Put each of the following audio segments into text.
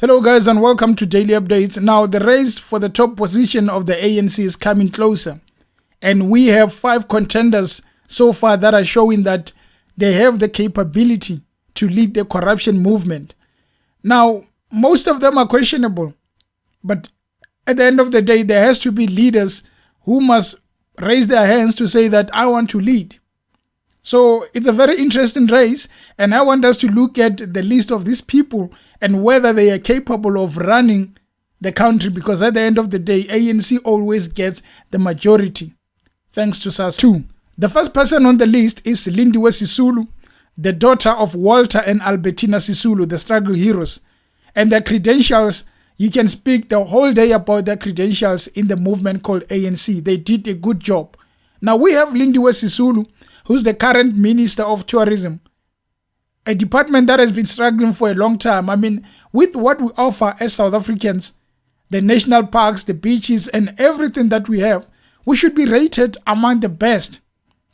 Hello guys and welcome to Daily Updates. Now the race for the top position of the ANC is coming closer, and we have 5 contenders so far that are showing that they have the capability to lead the corruption movement. Now most of them are questionable, but at the end of the day there has to be leaders who must raise their hands to say that I want to lead. So it's a very interesting race, and I want us to look at the list of these people and whether they are capable of running the country, because at the end of the day, ANC always gets the majority, thanks to SARS 2. The first person on the list is Lindy Wilson, the daughter of Walter and Albertina Sisulu, the struggle heroes. And their credentials, you can speak the whole day about their credentials in the movement called ANC. They did a good job. Now we have Lindy Wilson, who's the current Minister of Tourism, a department that has been struggling for a long time. I mean, with what we offer as South Africans, the national parks, the beaches, and everything that we have, we should be rated among the best.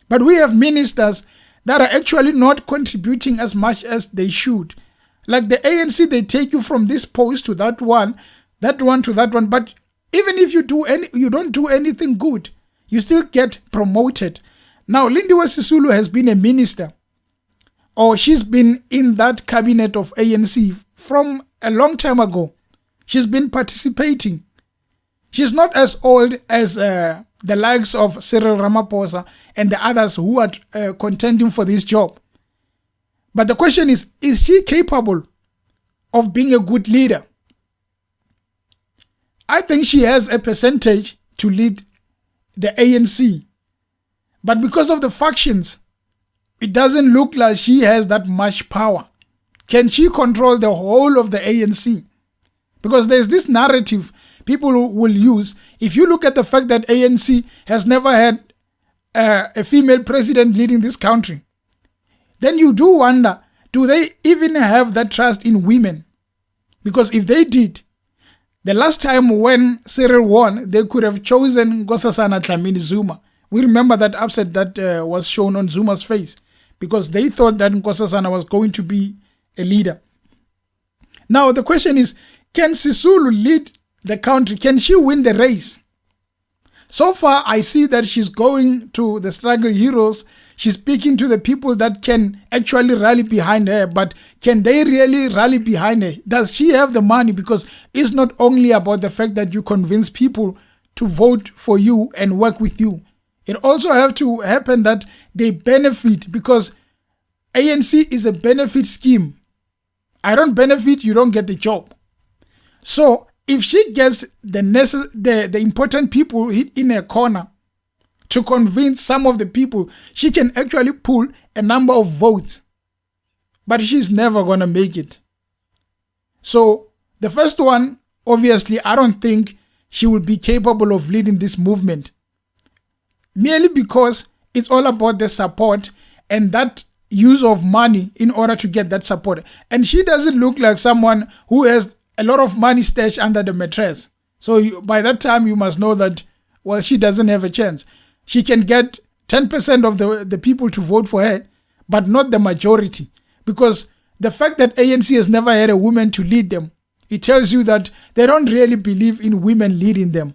But we have ministers that are actually not contributing as much as they should. Like the ANC, they take you from this post to that one to that one. But even if you don't do anything good, you still get promoted. Now, Lindy Wilson has been a minister, or she's been in that cabinet of ANC from a long time ago. She's been participating. She's not as old as the likes of Cyril Ramaphosa and the others who are contending for this job. But the question is she capable of being a good leader? I think she has a percentage to lead the ANC. But because of the factions, it doesn't look like she has that much power. Can she control the whole of the ANC? Because there's this narrative people will use. If you look at the fact that ANC has never had a female president leading this country, then you do wonder, do they even have that trust in women? Because if they did, the last time when Cyril won, they could have chosen Nkosazana Dlamini Zuma. We remember that upset that was shown on Zuma's face, because they thought that Nkosazana was going to be a leader. Now the question is, can Sisulu lead the country? Can she win the race? So far, I see that she's going to the struggle heroes. She's speaking to the people that can actually rally behind her, but can they really rally behind her? Does she have the money? Because it's not only about the fact that you convince people to vote for you and work with you. It also have to happen that they benefit, because ANC is a benefit scheme. I don't benefit, you don't get the job. So if she gets the important people in a corner to convince some of the people, she can actually pull a number of votes. But she's never going to make it. So the first one, obviously, I don't think she will be capable of leading this movement, merely because it's all about the support and that use of money in order to get that support. And she doesn't look like someone who has a lot of money stashed under the mattress. So by that time, you must know that, well, she doesn't have a chance. She can get 10% of the people to vote for her, but not the majority. Because the fact that ANC has never had a woman to lead them, it tells you that they don't really believe in women leading them.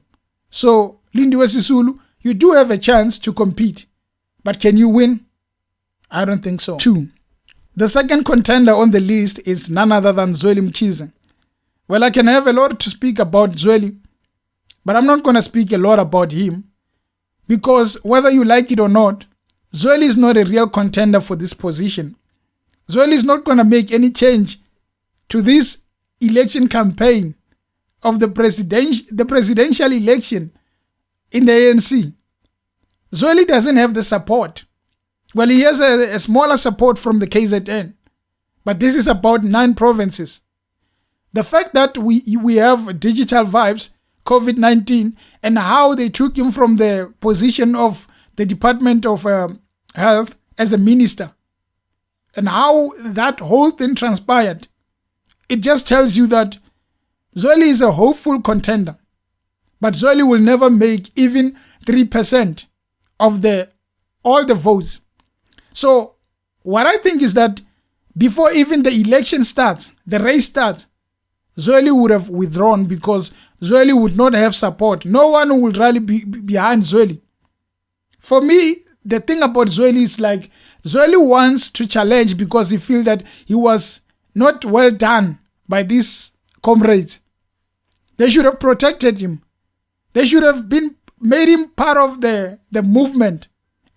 So Lindy Wilson, you do have a chance to compete, but can you win? I don't think so. 2. The second contender on the list is none other than Zweli Mkhize. Well, I can have a lot to speak about Zweli, but I'm not going to speak a lot about him, because whether you like it or not, Zweli is not a real contender for this position. Zweli is not going to make any change to this election campaign of the presidential election in the ANC. Zweli doesn't have the support. Well, he has a smaller support from the KZN, but this is about 9 provinces. The fact that we have digital vibes, COVID-19, and how they took him from the position of the Department of Health as a minister, and how that whole thing transpired, it just tells you that Zweli is a hopeful contender. But Zweli will never make even 3% of all the votes. So what I think is that before even the election starts, the race starts, Zweli would have withdrawn because Zweli would not have support. No one would rally behind Zweli. For me, the thing about Zweli is like Zweli wants to challenge because he feels that he was not well done by these comrades. They should have protected him. They should have made him part of the movement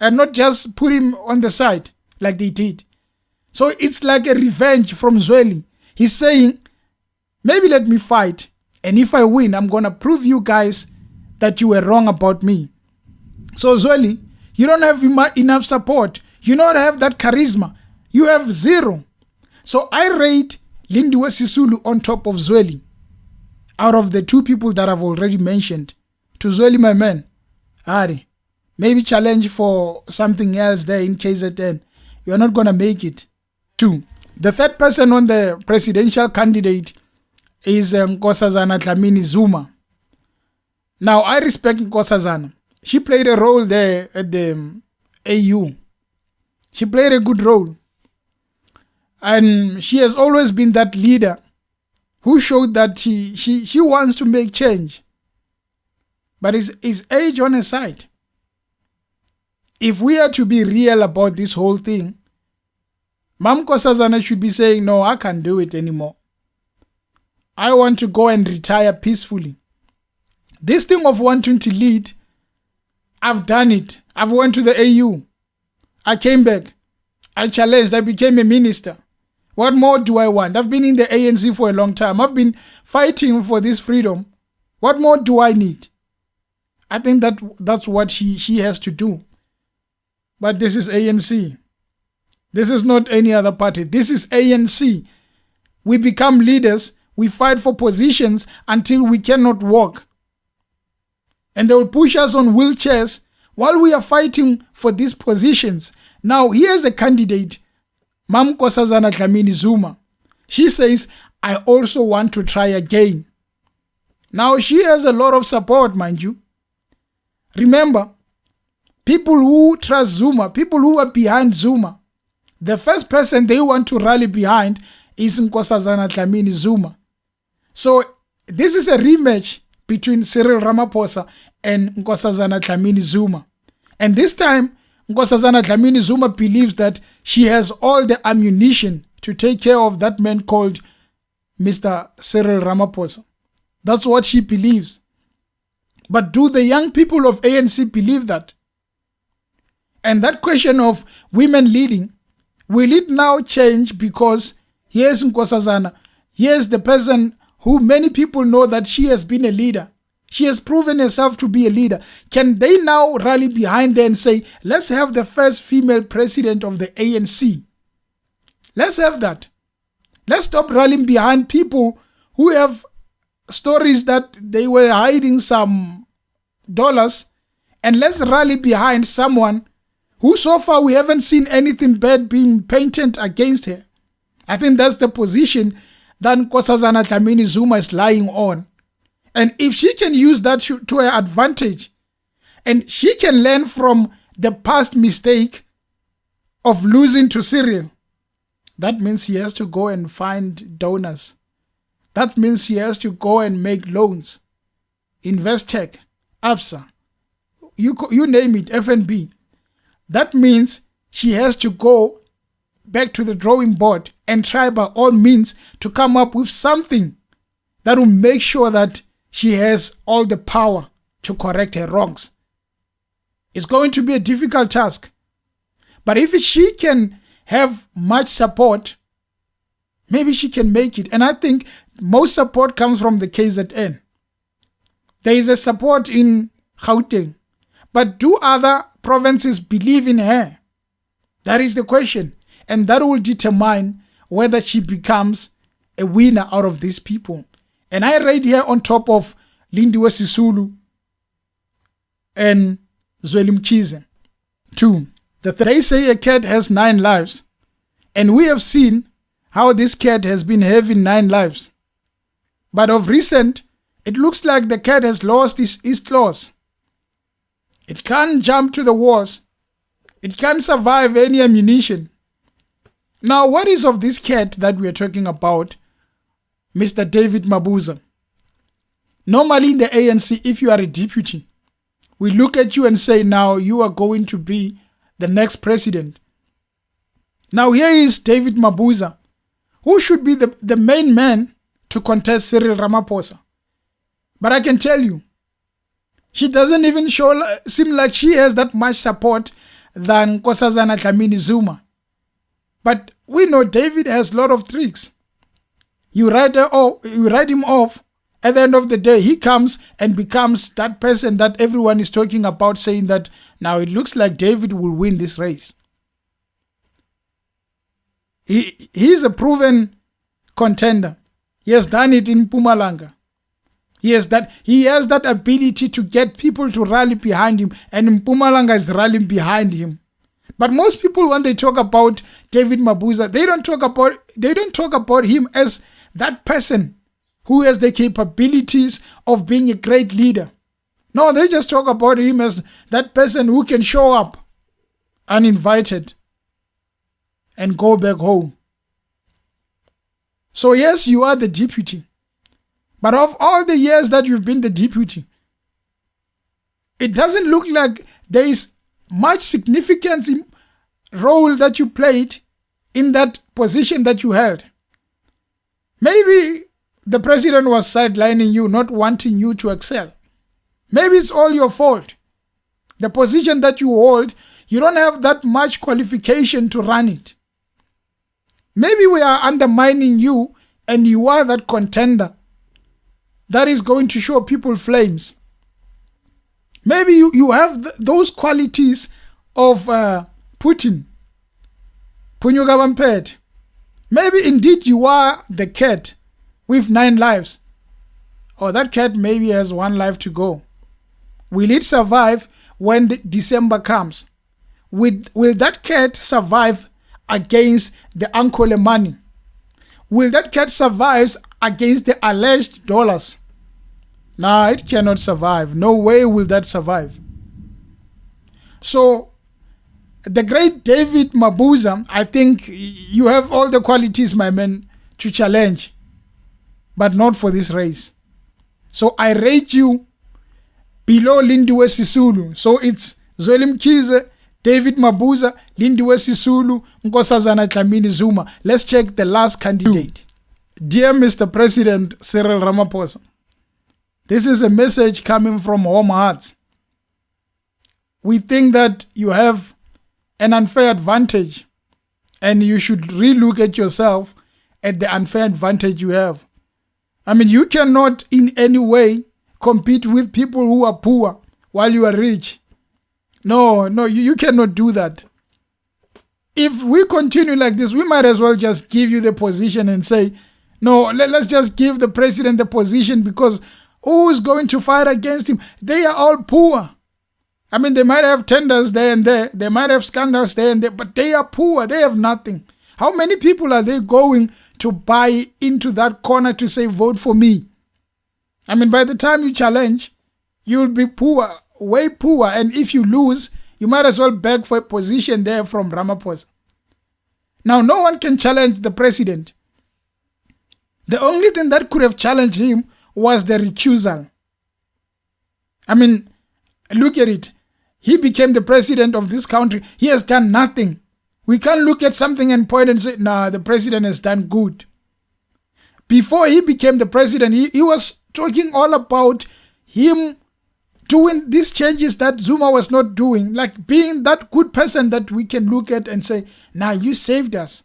and not just put him on the side like they did. So it's like a revenge from Zweli. He's saying, maybe let me fight, and if I win, I'm going to prove you guys that you were wrong about me. So Zweli, you don't have enough support. You don't have that charisma. You have zero. So I rate Lindy Wilson on top of Zweli. Out of the two people that I've already mentioned. To Zweli, my man, Ari, maybe challenge for something else there in KZN. You're not going to make it. 2. The third person on the presidential candidate is Nkosazana Dlamini Zuma. Now, I respect Nkosazana. She played a role there at the AU. She played a good role. And she has always been that leader who showed that she wants to make change. But is age on her side? If we are to be real about this whole thing, Mam Nkosazana should be saying, no, I can't do it anymore. I want to go and retire peacefully. This thing of wanting to lead, I've done it. I've went to the AU. I came back. I challenged. I became a minister. What more do I want? I've been in the ANC for a long time. I've been fighting for this freedom. What more do I need? I think that's what she has to do. But this is ANC. This is not any other party. This is ANC. We become leaders. We fight for positions until we cannot walk. And they will push us on wheelchairs while we are fighting for these positions. Now, here's a candidate, Mam Nkosazana Dlamini Zuma. She says, I also want to try again. Now, she has a lot of support, mind you. Remember, people who trust Zuma, people who are behind Zuma, the first person they want to rally behind is Nkosazana Dlamini Zuma. So this is a rematch between Cyril Ramaphosa and Nkosazana Dlamini Zuma. And this time, Nkosazana Dlamini Zuma believes that she has all the ammunition to take care of that man called Mr. Cyril Ramaphosa. That's what she believes. But do the young people of ANC believe that? And that question of women leading, will it now change because here's Nkosazana, here's the person who many people know that she has been a leader. She has proven herself to be a leader. Can they now rally behind her and say, let's have the first female president of the ANC? Let's have that. Let's stop rallying behind people who have stories that they were hiding some dollars, and let's rally behind someone who so far we haven't seen anything bad being painted against her. I think that's the position that Nkosazana Dlamini Zuma is lying on. And if she can use that to her advantage, and she can learn from the past mistake of losing to Cyril, that means she has to go and find donors. That means she has to go and make loans. Investec, ABSA, you name it, FNB. That means she has to go back to the drawing board and try by all means to come up with something that will make sure that she has all the power to correct her wrongs. It's going to be a difficult task. But if she can have much support, maybe she can make it. And I think most support comes from the KZN. There is a support in Gauteng. But do other provinces believe in her? That is the question. And that will determine whether she becomes a winner out of these people. And I rate her on top of Lindy Wilson and Zweli Mkhize. 2. They say a cat has 9 lives. And we have seen how this cat has been having 9 lives. But of recent, it looks like the cat has lost its claws. It can't jump to the walls. It can't survive any ammunition. Now, what is of this cat that we are talking about Mr. David Mabuza. Normally in the ANC, if you are a deputy, we look at you and say, now you are going to be the next president. Now here is David Mabuza, who should be the main man to contest Cyril Ramaphosa. But I can tell you, she doesn't even seem like she has that much support than Nkosazana Dlamini Zuma. But we know David has a lot of tricks. You write him off. At the end of the day, he comes and becomes that person that everyone is talking about, saying that now it looks like David will win this race. He's a proven contender. He has done it in Mpumalanga. He has that ability to get people to rally behind him, and Mpumalanga is rallying behind him. But most people, when they talk about David Mabuza, they don't talk about him as that person who has the capabilities of being a great leader. No, they just talk about him as that person who can show up uninvited and go back home. So yes, you are the deputy. But of all the years that you've been the deputy, it doesn't look like there is much significance in role that you played in that position that you held. Maybe the president was sidelining you, not wanting you to excel. Maybe it's all your fault. The position that you hold, you don't have that much qualification to run it. Maybe we are undermining you and you are that contender that is going to show people flames. Maybe you have those qualities of Putin. Punyuka Bampet. Maybe indeed you are the cat with 9 lives. Or that cat maybe has 1 life to go. Will it survive when December comes? Will that cat survive against the Uncle money? Will that cat survive against the alleged dollars? No, it cannot survive. No way will that survive. So, the great David Mabuza, I think you have all the qualities, my man, to challenge, but not for this race. So, I rate you below Lindy Wilson. So, it's Zweli Mkhize, David Mabuza, Lindy Wilson, Nkosazana Dlamini Zuma. Let's check the last candidate. Dear Mr. President Cyril Ramaphosa, this is a message coming from home hearts. We think that you have an unfair advantage and you should relook at yourself at the unfair advantage you have. I mean, you cannot in any way compete with people who are poor while you are rich. No, you cannot do that. If we continue like this, we might as well just give you the position and say, no, let's just give the president the position, because who is going to fight against him? They are all poor. I mean, they might have tenders there and there. They might have scandals there and there, but they are poor. They have nothing. How many people are they going to buy into that corner to say, vote for me? I mean, by the time you challenge, you'll be poor, way poor. And if you lose, you might as well beg for a position there from Ramaphosa. Now, no one can challenge the president. The only thing that could have challenged him was the recusal. I mean, look at it. He became the president of this country. He has done nothing. We can't look at something and point and say, nah, the president has done good. Before he became the president, he was talking all about him doing these changes that Zuma was not doing, like being that good person that we can look at and say, nah, you saved us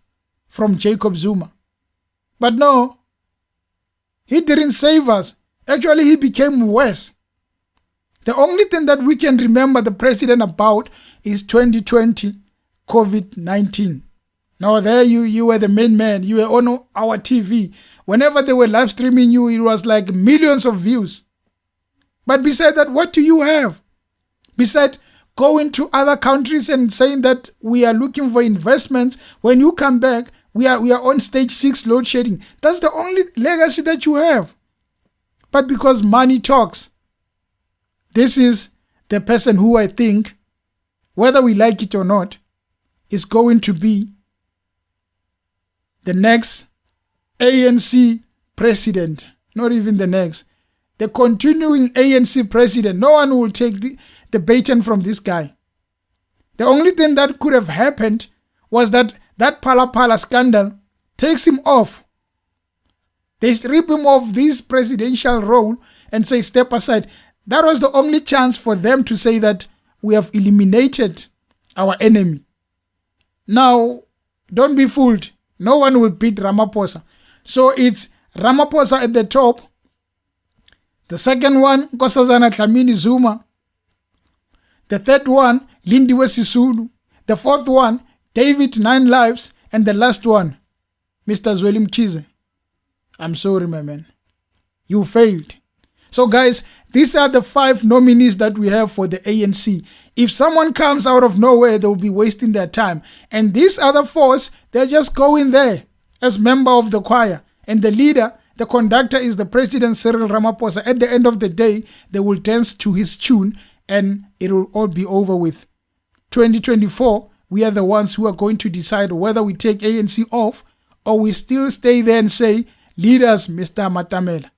from Jacob Zuma. But no, he didn't save us. Actually, he became worse. The only thing that we can remember the president about is 2020 COVID-19. Now there you were the main man. You were on our TV. Whenever they were live streaming you, it was like millions of views. But beside that, what do you have? Beside going to other countries and saying that we are looking for investments, when you come back, we are on stage 6 load shedding. That's the only legacy that you have. But because money talks, this is the person who I think, whether we like it or not, is going to be the next ANC president, not even the next. The continuing ANC president, no one will take the baton from this guy. The only thing that could have happened was that Phala Phala scandal takes him off. They strip him of this presidential role and say, step aside. That was the only chance for them to say that we have eliminated our enemy. Now, don't be fooled. No one will beat Ramaphosa. So it's Ramaphosa at the top. The second one, Nkosazana Dlamini Zuma. The third one, Lindy Wilson. The fourth one, David 9 Lives. And the last one, Mr. Zweli Mkhize. I'm sorry, my man. You failed. So guys, these are the 5 nominees that we have for the ANC. If someone comes out of nowhere, they'll be wasting their time. And these other 4, they're just going there as member of the choir. And the leader, the conductor, is the President Cyril Ramaphosa. At the end of the day, they will dance to his tune and it will all be over with. 2024, we are the ones who are going to decide whether we take ANC off or we still stay there and say, lead us, Mr. Matamela.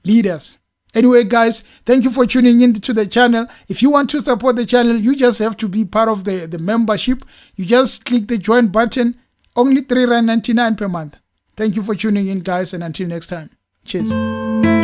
Lead us. Anyway, guys, thank you for tuning in to the channel. If you want to support the channel, you just have to be part of the membership. You just click the join button. Only R3.99 per month. Thank you for tuning in, guys, and until next time. Cheers.